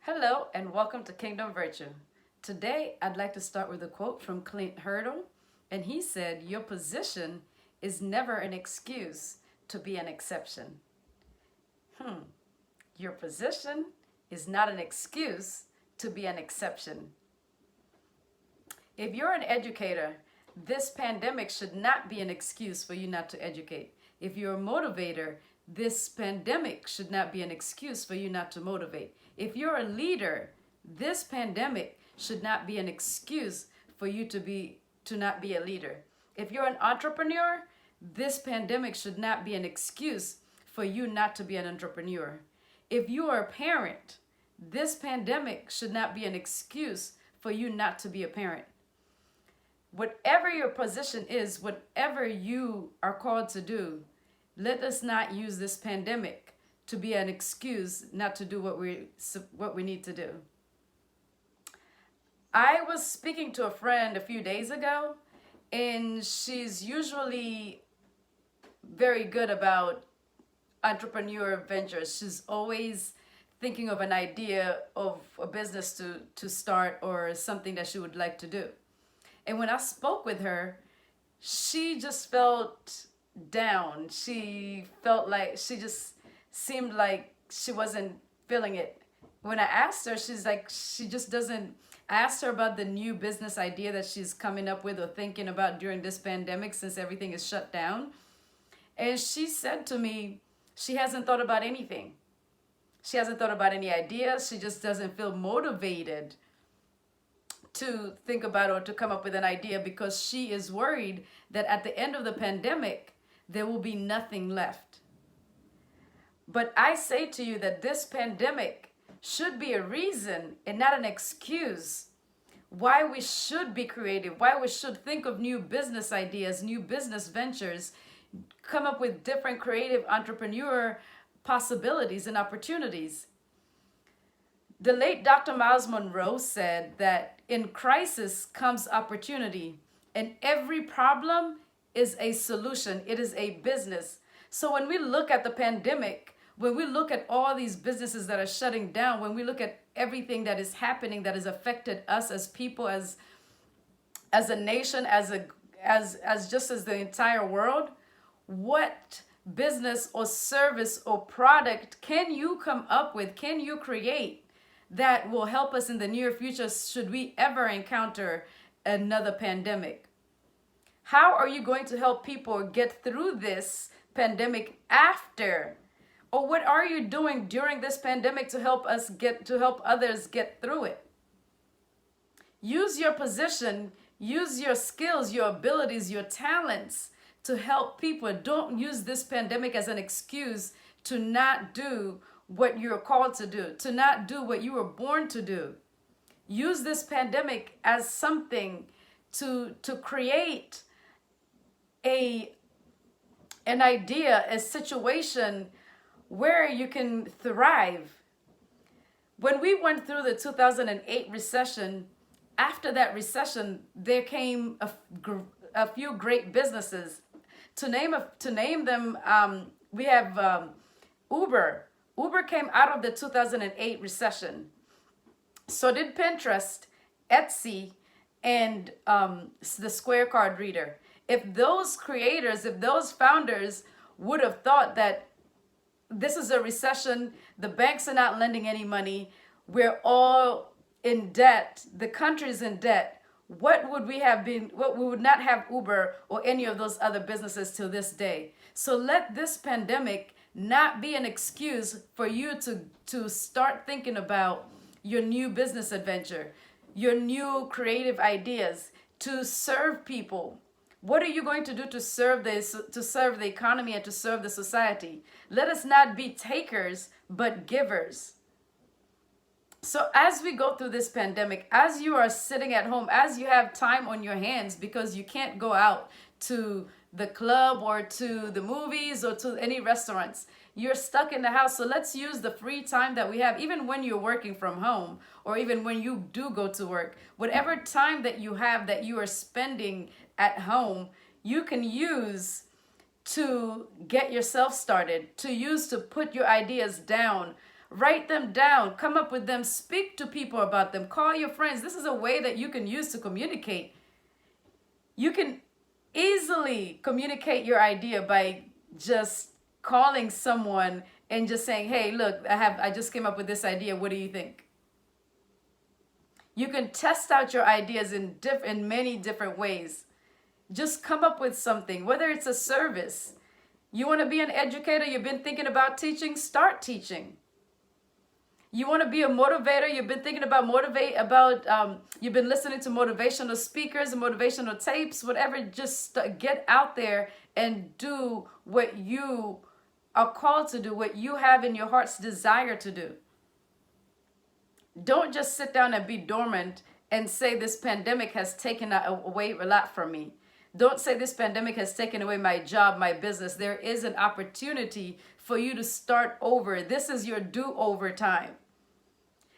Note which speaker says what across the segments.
Speaker 1: Hello and welcome to Kingdom Virtue. Today I'd like to start with a quote from Clint Hurdle, and he said, "Your position is never an excuse to be an exception." Your position is not an excuse to be an exception. If you're an educator, this pandemic should not be an excuse for you not to educate. If you're a motivator, this pandemic should not be an excuse for you not to motivate. If you're a leader, this pandemic should not be an excuse for you to not be a leader. If you're an entrepreneur, this pandemic should not be an excuse for you not to be an entrepreneur. If you are a parent, this pandemic should not be an excuse for you not to be a parent. Whatever your position is, whatever you are called to do, let us not use this pandemic to be an excuse not to do what we need to do. I was speaking to a friend a few days ago, and she's usually very good about entrepreneur ventures. She's always thinking of an idea of a business to start or something that she would like to do. And when I spoke with her, she just felt down. She felt like she just seemed like she wasn't feeling it. When I asked her, she's like, she just doesn't. I asked her about the new business idea that she's coming up with or thinking about during this pandemic since everything is shut down. And she said to me, she hasn't thought about anything. She hasn't thought about any ideas. She just doesn't feel motivated to think about or to come up with an idea because she is worried that at the end of the pandemic, there will be nothing left. But I say to you that this pandemic should be a reason and not an excuse why we should be creative, why we should think of new business ideas, new business ventures, come up with different creative entrepreneur possibilities and opportunities. The late Dr. Miles Monroe said that in crisis comes opportunity, and every problem is a solution. It is a business. So when we look at the pandemic, when we look at all these businesses that are shutting down, when we look at everything that is happening that has affected us as people, as a nation, as just as the entire world, what business or service or product can you come up with, can you create that will help us in the near future should we ever encounter another pandemic? How are you going to help people get through this pandemic after? Or what are you doing during this pandemic to help others get through it? Use your position, use your skills, your abilities, your talents to help people. Don't use this pandemic as an excuse to not do what you're called to do, to not do what you were born to do. Use this pandemic as something to create an idea, a situation where you can thrive. When we went through the 2008 recession, after that recession, there came a few great businesses. To name them, we have Uber. Uber came out of the 2008 recession. So did Pinterest, Etsy, and the Square card reader. If those creators, if those founders would have thought that this is a recession, the banks are not lending any money, we're all in debt, the country's in debt, what would we would not have Uber or any of those other businesses till this day. So let this pandemic not be an excuse for you to start thinking about your new business adventure, your new creative ideas, to serve people. What are you going to do to serve the economy and to serve the society? Let us not be takers, but givers. So as we go through this pandemic, as you are sitting at home, as you have time on your hands because you can't go out to the club or to the movies or to any restaurants, you're stuck in the house. So let's use the free time that we have, even when you're working from home or even when you do go to work. Whatever time that you have that you are spending at home, you can use to get yourself started, to use to put your ideas down, Write them down, come up with them, speak to people about them, call your friends. This is a way that you can use to communicate. You can easily communicate your idea by just calling someone and just saying, hey, look, I just came up with this idea. What do you think? You can test out your ideas in many different ways. Just come up with something, whether it's a service. You want to be an educator, you've been thinking about teaching, start teaching. You want to be a motivator, you've been thinking about you've been listening to motivational speakers and motivational tapes, whatever, just get out there and do what you are called to do, what you have in your heart's desire to do. Don't just sit down and be dormant and say this pandemic has taken away a lot from me. Don't say this pandemic has taken away my job, my business. There is an opportunity for you to start over. This is your do-over time.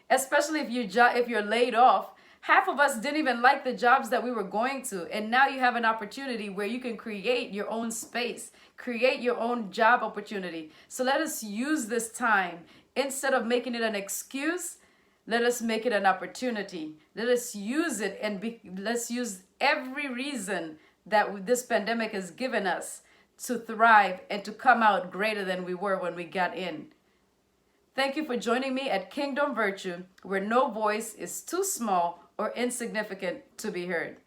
Speaker 1: Especially if you're laid off. Half of us didn't even like the jobs that we were going to. And now you have an opportunity where you can create your own space, create your own job opportunity. So let us use this time. Instead of making it an excuse, let us make it an opportunity. Let us use it let's use every reason that this pandemic has given us to thrive and to come out greater than we were when we got in. Thank you for joining me at Kingdom Virtue, where no voice is too small or insignificant to be heard.